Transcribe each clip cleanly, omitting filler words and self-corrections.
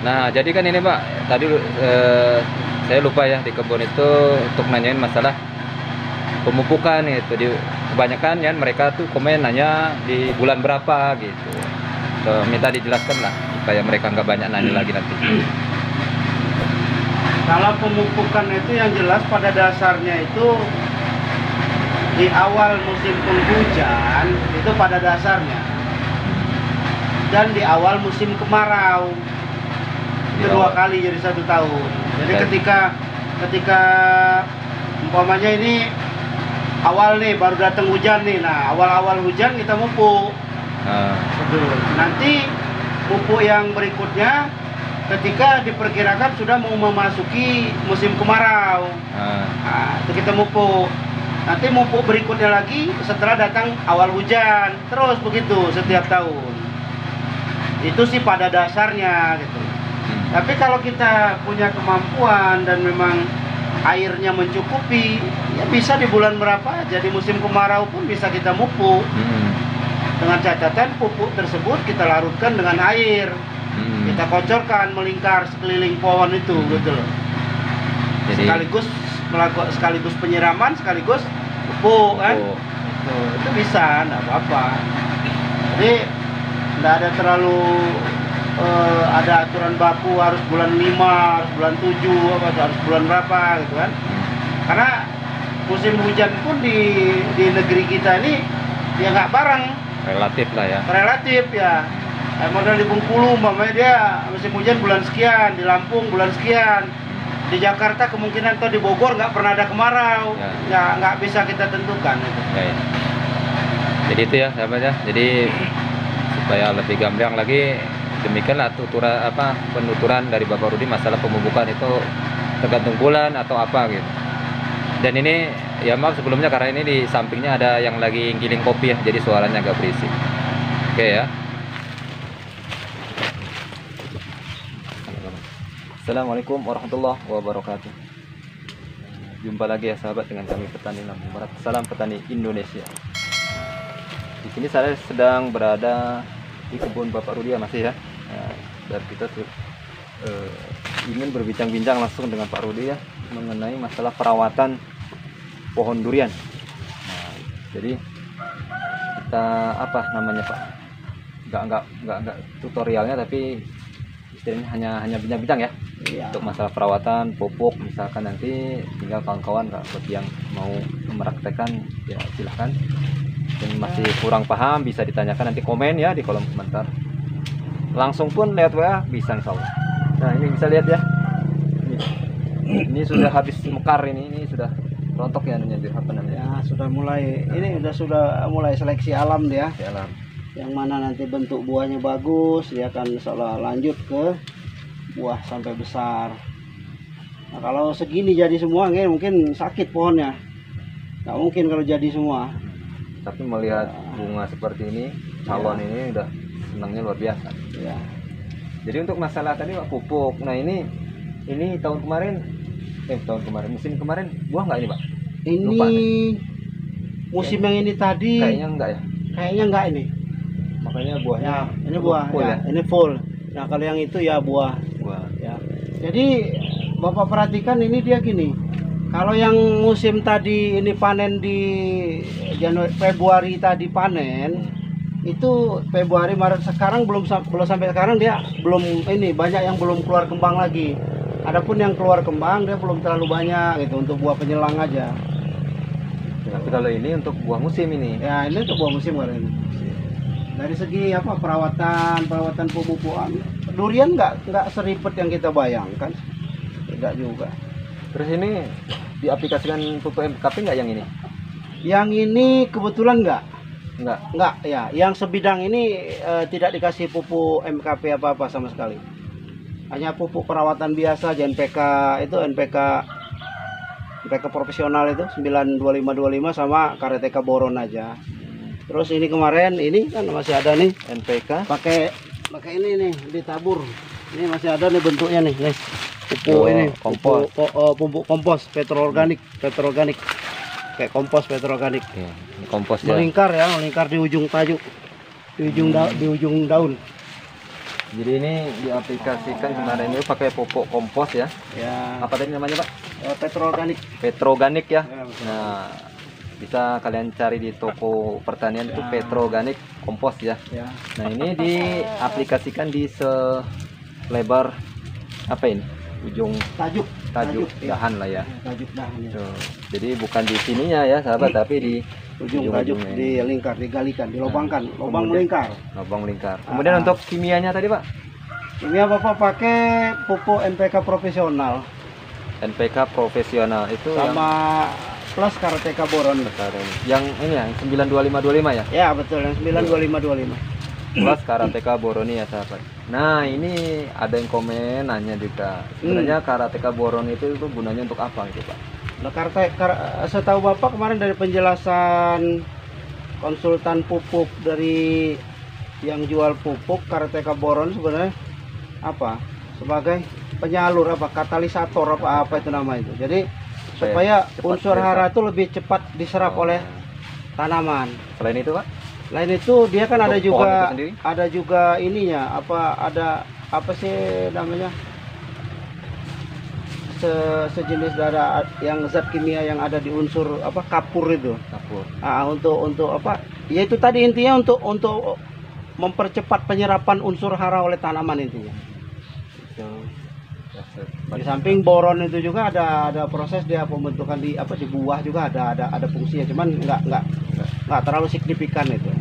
Nah, jadi kan ini Pak, tadi saya lupa ya di kebun itu untuk nanyain masalah pemupukan itu. Kebanyakan ya mereka tuh komen nanya di bulan berapa gitu. Minta dijelaskan lah supaya mereka nggak banyak nanya lagi nanti. Kalau pemupukan itu yang jelas pada dasarnya itu di awal musim penghujan itu pada dasarnya, dan di awal musim kemarau itu dua kali jadi 1 tahun. Jadi ketika umpamanya ini awal nih baru datang hujan nih, nah awal-awal hujan kita mupuk. Betul. Nanti pupuk yang berikutnya ketika diperkirakan sudah mau memasuki musim kemarau, nah, itu kita mupuk. Nanti mupuk berikutnya lagi setelah datang awal hujan, terus begitu setiap tahun. Itu sih pada dasarnya gitu. Tapi kalau kita punya kemampuan dan memang airnya mencukupi, ya bisa di bulan berapa aja, di musim kemarau pun bisa kita mupuk. Dengan catatan pupuk tersebut kita larutkan dengan air. Kita kocorkan melingkar sekeliling pohon itu, gitu loh. Jadi, sekaligus penyiraman, sekaligus pupuk kan. Itu bisa, enggak apa-apa. Jadi enggak ada terlalu ada aturan baku harus bulan 5, harus bulan 7, harus bulan berapa gitu kan. Karena musim hujan pun di negeri kita ini ya nggak bareng. Relatif lah ya. Relatif ya. Modal di Bengkulu umpamanya dia musim hujan bulan sekian, di Lampung bulan sekian, di Jakarta kemungkinan atau di Bogor nggak pernah ada kemarau, ya nggak bisa kita tentukan itu. Ya. Jadi itu ya sahabatnya. Jadi supaya lebih gamblang lagi, demikianlah penuturan dari Bapak Rudi masalah pemupukan itu tergantung bulan atau apa gitu. Dan ini ya maaf sebelumnya karena ini di sampingnya ada yang lagi giling kopi ya, jadi suaranya agak berisik. Oke ya. Assalamualaikum warahmatullahi wabarakatuh. Jumpa lagi ya sahabat dengan kami Petani Lampung Barat. Salam petani Indonesia. Di sini saya sedang berada di kebun Bapak Rudi ya masih ya. Dan kita ingin berbincang-bincang langsung dengan Pak Rudi ya mengenai masalah perawatan pohon durian. Nah, jadi kita apa namanya Pak? Enggak tutorialnya, tapi istilahnya hanya bincang-bincang ya. Iya. Untuk masalah perawatan pupuk misalkan nanti tinggal kawan-kawan bagi yang mau mempraktekkan ya silahkan. Dan masih kurang paham bisa ditanyakan nanti komen ya di kolom komentar. Langsung pun lewat WA bisa insya Allah. Nah ini bisa lihat ya. Ini sudah habis mekar ini sudah rontok ya apa namanya? Ya sudah mulai mulai seleksi alam dia. Seleksi alam. Yang mana nanti bentuk buahnya bagus, dia akan seolah lanjut ke buah sampai besar. Nah kalau segini jadi semua mungkin sakit pohonnya. Nggak mungkin kalau jadi semua. Tapi melihat bunga seperti ini, calon ini udah senangnya luar biasa. Ya. Jadi untuk masalah tadi Pak pupuk, nah ini tahun kemarin musim kemarin buah nggak ini Pak? Ini lupa, musim yang ini tadi kayaknya enggak ya? Kayaknya enggak ini. Makanya buahnya ini buah full ya? Ini full. Nah kalau yang itu ya buah. Ya. Jadi Bapak perhatikan ini dia gini. Kalau yang musim tadi ini panen di Februari tadi panen, itu Februari Maret sekarang belum sampai sekarang dia belum banyak yang belum keluar kembang lagi. Adapun yang keluar kembang dia belum terlalu banyak gitu untuk buah penyelang aja. Tapi kalau ini untuk buah musim ini. Ya ini untuk buah musim kali ini. Dari segi perawatan pemupukan durian nggak seribet yang kita bayangkan, tidak juga. Terus ini diaplikasikan pupuk MKP nggak yang ini? Yang ini kebetulan nggak ya. Yang sebidang ini tidak dikasih pupuk MKP apa sama sekali. Hanya pupuk perawatan biasa JNPK itu NPK profesional itu 92525 sama KRTK boron aja. Terus ini kemarin ini kan masih ada nih NPK pakai ini nih ditabur. Ini masih ada nih bentuknya nih, guys. Pupuk ini pupuk kompos petroorganik. Kayak kompos petroorganik. Ya, ini kompos ya. Melingkar di ujung tajuk. Di ujung daun. Jadi ini diaplikasikan kemarin itu pakai pupuk kompos ya. Ya, Apa tadi namanya Pak? petroorganik. Petroorganik ya. Ya, betul. Nah, bisa kalian cari di toko pertanian itu Ya. petroorganik kompos ya. Ya, Nah, ini diaplikasikan di selebar apa ini? Ujung tajuk. tajuk ya. dahan lah ya. Tajuk dahan. Ya. Tuh. Jadi bukan di sininya ya, sahabat, tapi di Ujung tajuk ujung-ujungnya. dilingkar, digalikan, dilobangkan, Nah, lubang kemudian- melingkar. lubang melingkar. Kemudian untuk kimianya tadi Pak, Ini Bapak pakai pupuk NPK profesional NPK profesional itu sama plus KRTK boron. yang ini ya, yang 92525 ya. Ya betul, yang 92525. Plus karateka boroni ya sahabat. Nah ini ada yang komen nanya juga. Sebenarnya karateka boroni itu gunanya untuk apa gitu Pak? Nah, setahu Bapak kemarin dari penjelasan konsultan pupuk dari yang jual pupuk, KRTK boron sebenarnya apa? Sebagai penyalur apa? Katalisator apa itu nama itu. Jadi supaya cepat unsur diserap. hara itu lebih cepat diserap Oh. oleh tanaman. Selain itu Pak? Lain itu dia kan Untuk ada pohon juga itu sendiri? ada juga ininya ada apa sih namanya sejenis darah yang zat kimia yang ada di unsur apa kapur itu. Kapur. Untuk apa? Ya itu tadi intinya untuk mempercepat penyerapan unsur hara oleh tanaman intinya. Gitu. Di samping boron itu juga ada proses dia pembentukan di apa di buah juga ada fungsinya, cuman nggak terlalu signifikan itu.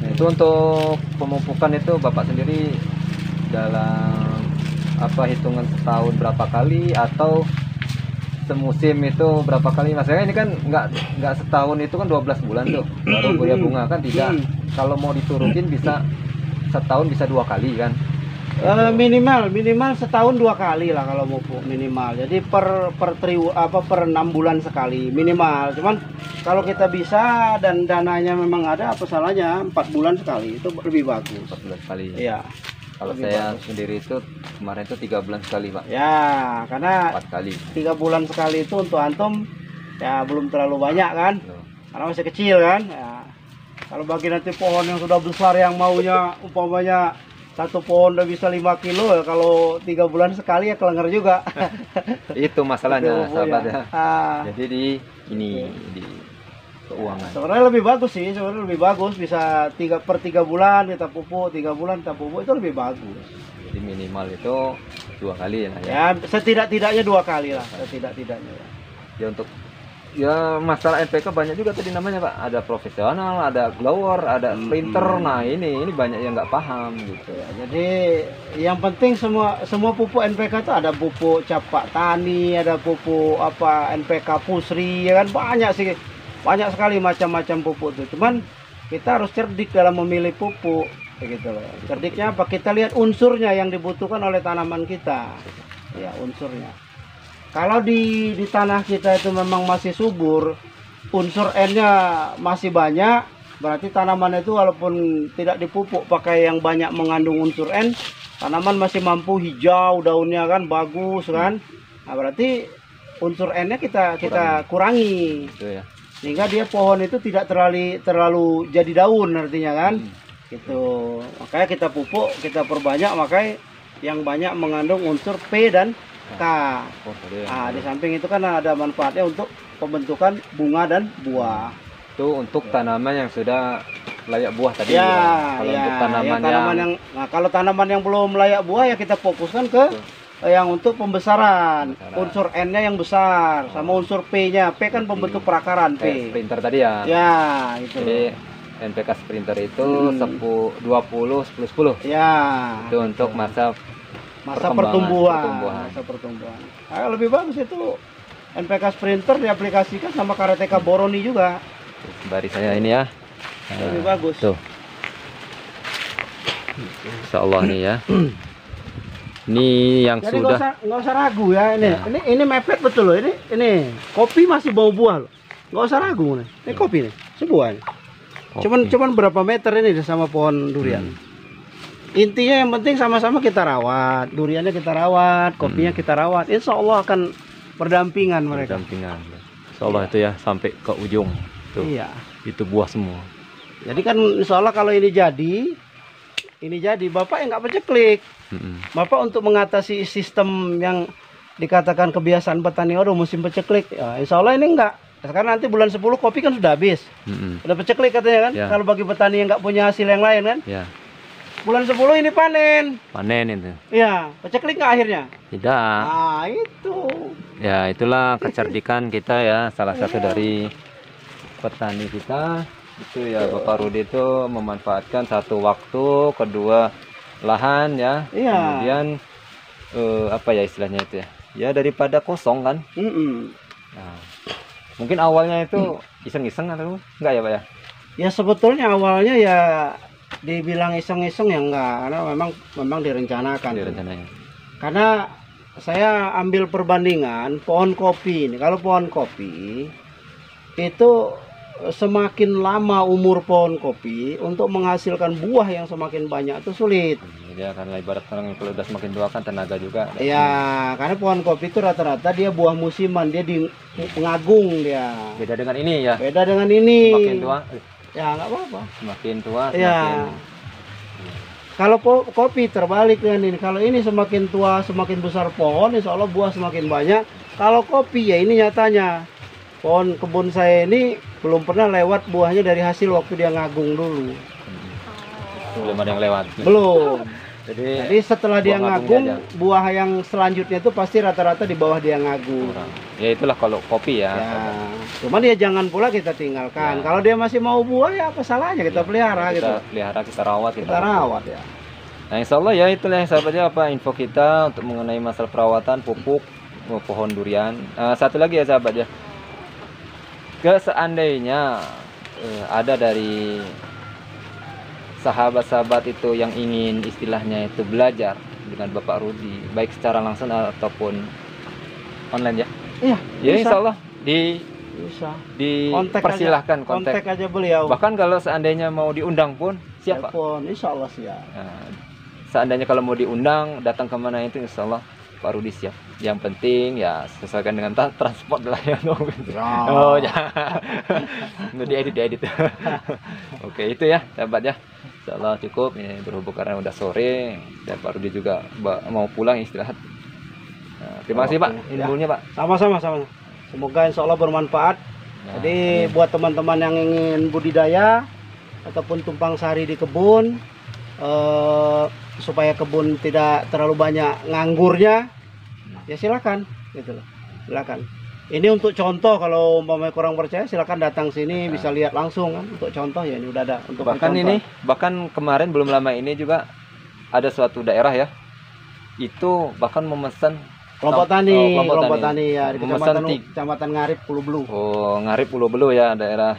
Nah, itu untuk pemupukan itu Bapak sendiri dalam apa hitungan setahun berapa kali atau semusim itu berapa kali? Maksudnya ini kan nggak setahun, itu kan 12 bulan tuh baru buaya bunga kan tidak. Kalau mau diturutin bisa setahun bisa 2 kali kan. Minimal setahun 2 kali lah kalau mau minimal. Jadi per 6 bulan sekali minimal. Cuman kalau kita bisa dan dananya memang ada, apa salahnya 4 bulan sekali itu lebih bagus. 14 kali. Iya. Kalau lebih saya bagus. sendiri itu kemarin itu 3 bulan sekali Pak. Ya, karena 4 kali. 3 bulan sekali itu untuk antum ya belum terlalu banyak kan, Tuh. karena masih kecil kan. Ya. Kalau bagi nanti pohon yang sudah besar yang maunya umpamanya satu pohon udah bisa 5 kilo ya, kalau 3 bulan sekali ya kelengar juga. Itu masalahnya Itu, sahabat ya. ya. Jadi di ini di keuangan. Sebenarnya lebih bagus sih, sebenarnya lebih bagus bisa 3 bulan kita pupuk, 3 bulan kita pupuk itu lebih bagus. Jadi minimal itu 2 kali ya. Ya setidak-tidaknya 2 kali lah, setidak-tidaknya. Ya untuk ya masalah NPK banyak juga tadi namanya Pak. Ada profesional, ada grower, ada sprinter. Nah ini banyak yang nggak paham gitu. Ya, jadi yang penting semua pupuk NPK itu ada pupuk capak tani, ada pupuk apa NPK pusri, ya kan banyak sekali macam-macam pupuk itu. Cuman kita harus cerdik dalam memilih pupuk, begitu loh. Cerdiknya apa? Kita lihat unsurnya yang dibutuhkan oleh tanaman kita, ya unsurnya. Kalau di tanah kita itu memang masih subur, unsur N-nya masih banyak, berarti tanaman itu walaupun tidak dipupuk pakai yang banyak mengandung unsur N, tanaman masih mampu hijau, daunnya kan bagus kan. Nah, berarti unsur N-nya kita kurangi. Gitu ya. Sehingga dia pohon itu tidak terlalu jadi daun artinya kan. Gitu. Makanya kita pupuk, kita perbanyak, makanya yang banyak mengandung unsur P dan K. Oh, tadi ya. Nah, di samping itu kan ada manfaatnya untuk pembentukan bunga dan buah. Itu untuk tanaman yang sudah layak buah tadi. Ya, Kalau ya, untuk tanaman yang nah, kalau tanaman yang belum layak buah ya kita fokuskan ke yang untuk pembesaran. Unsur N-nya yang besar sama unsur P-nya. P kan pembentuk perakaran kayak P. sprinter tadi ya. Ya, itu. Jadi NPK sprinter itu 20 10 10. Ya. Itu untuk masa pertumbuhan. pertumbuhan. Masa pertumbuhan. Nah, lebih bagus itu NPK sprinter diaplikasikan sama KRTK boroni juga. Sembari saya ini ya. Lebih bagus. Tuh. Insya Allah nih ya. Ini yang Jadi sudah nggak usah ragu ya ini. Ya. Ini mepet betul loh ini. Kopi masih bau buah loh. Nggak usah ragu nih. Ini kopi nih, sebuah nih. kopi. Cuman berapa meter ini sama pohon durian. Intinya yang penting sama-sama kita rawat. Duriannya kita rawat, kopinya kita rawat. Insya Allah akan berdampingan mereka. Pendampingan. Insya Allah itu ya sampai ke ujung. Tuh. Iya. Itu buah semua. Jadi kan insya Allah kalau ini jadi, ini jadi Bapak yang nggak paceklik. Mm-mm. Bapak untuk mengatasi sistem yang dikatakan kebiasaan petani aduh musim paceklik, ya, insya Allah ini enggak. Sekarang nanti bulan 10 kopi kan sudah habis. Mm-mm. Udah paceklik katanya kan. Ya. Kalau bagi petani yang nggak punya hasil yang lain kan. Ya, Bulan 10 ini panen. panen itu. Ya, paceklik nggak akhirnya? Tidak. Ah, itu. Ya, itulah kecerdikan kita ya, salah satu dari petani kita. Itu ya Bapak Rudi itu memanfaatkan satu waktu, kedua lahan ya. Iya. Kemudian apa ya istilahnya itu ya? Ya daripada kosong kan. Mm-mm. Nah, mungkin awalnya itu iseng-iseng atau enggak ya Pak ya? Ya sebetulnya awalnya ya dibilang iseng-iseng ya enggak, karena memang direncanakan. Di rencananya. Karena saya ambil perbandingan pohon kopi ini. Kalau pohon kopi itu semakin lama umur pohon kopi untuk menghasilkan buah yang semakin banyak itu sulit. Ya karena ibarat orang kalau udah semakin tua kan tenaga juga. Ya, karena pohon kopi itu rata-rata dia buah musiman, dia di pengagung dia. Beda dengan ini ya. Beda dengan ini. Semakin tua, Ya nggak apa-apa. semakin tua, Ya. semakin Kalau kopi terbalik dengan ini. Kalau ini semakin tua, semakin besar pohon, insya Allah buah semakin banyak. Kalau kopi ya ini nyatanya. Pohon kebun saya ini belum pernah lewat buahnya dari hasil waktu dia ngagung dulu. belum ada yang lewat. Belum. Jadi Jadi setelah dia buah ngagung, ngagungnya buah yang selanjutnya itu pasti rata-rata di bawah dia ngagung. kurang. Ya itulah kalau kopi ya. Ya, cuman ya jangan pula kita tinggalkan. Ya. Kalau dia masih mau buah ya apa salahnya kita Ya, pelihara kita gitu. pelihara, kita rawat, Kita rawat ya. Nah, insya Allah ya itulah yang sahabatnya apa info kita untuk mengenai masalah perawatan pupuk pohon durian. Satu lagi ya sahabat ya. Seandainya ada dari sahabat-sahabat itu yang ingin istilahnya itu belajar dengan Bapak Rudi, baik secara langsung ataupun online ya. Iya, Ya bisa. insya Allah Bisa. dipersilahkan kontak. Kontak aja beliau. Bahkan kalau seandainya mau diundang pun siap Pak. Telepon, insya Allah siap. Nah, seandainya kalau mau diundang datang kemana itu insya Allah Pak Rudi siap. Yang penting ya sesuaikan dengan transport lah ya. Ya. Oh jangan. Nggak diedit. Oke itu ya sahabat ya. Insya Allah cukup ini berhubung karena udah sore dan Pak Rudi juga mau pulang istirahat. Nah, terima kasih Pak Oke, ya. ilmunya Pak. Sama-sama. Semoga insya Allah bermanfaat. Nah, Jadi amin. buat teman-teman yang ingin budidaya ataupun tumpang sari di kebun, supaya kebun tidak terlalu banyak nganggurnya, ya silakan, gitu loh. Silakan. Ini untuk contoh, kalau umpamanya kurang percaya silakan datang sini, bisa lihat langsung kan. Untuk contoh ya ini udah ada. Untuk bahkan contoh. ini bahkan kemarin belum lama ini juga ada suatu daerah ya itu bahkan memesan kelompok kelompok tani ya di memesan Kecamatan Ngarip Pulau Belu. Oh, Ngarip Pulau Belu ya daerah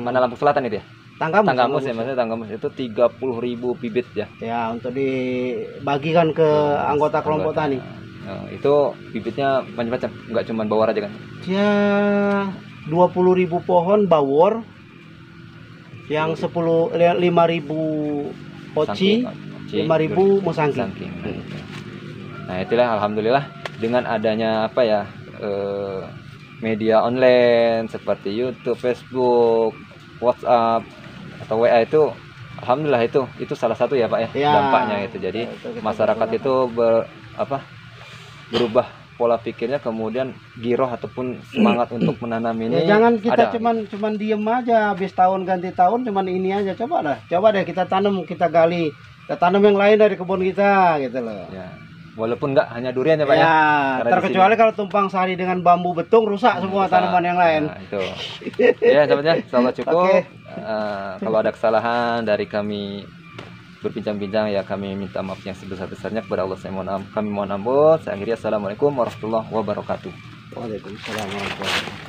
mana Lampung Selatan itu ya? Tanggamus ya, maksudnya Tanggamus itu 30.000 bibit ya. Ya, untuk dibagikan ke anggota kelompok tani. Nah, itu bibitnya macam-macam, nggak cuma bawor aja kan? Ya 20.000 pohon bawor, yang 5.000 poci, 5.000 musangking. Nah itulah alhamdulillah dengan adanya apa ya media online seperti YouTube, Facebook, WhatsApp atau WA itu alhamdulillah itu salah satu ya Pak ya, dampaknya itu. Jadi masyarakat itu berubah pola pikirnya, kemudian giroh ataupun semangat untuk menanam ini. Ya, jangan kita ada. cuman diem aja habis tahun ganti tahun cuman ini aja. Coba deh kita tanam, kita gali, kita tanam yang lain dari kebun kita gitu loh. Ya. Walaupun nggak hanya durian ya Pak ya. Karena Terkecuali kalau tumpang sari dengan bambu betung rusak semua tanaman yang lain. Nah, itu. Ya sahabatnya, insyaallah cukup. Oke. Kalau ada kesalahan dari kami berbincang-bincang ya kami minta maaf yang sebesar-besarnya kepada Allah. Kami mohon ampun. Saya akhiri assalamualaikum warahmatullahi wabarakatuh. Waalaikumsalam warahmatullahi wabarakatuh.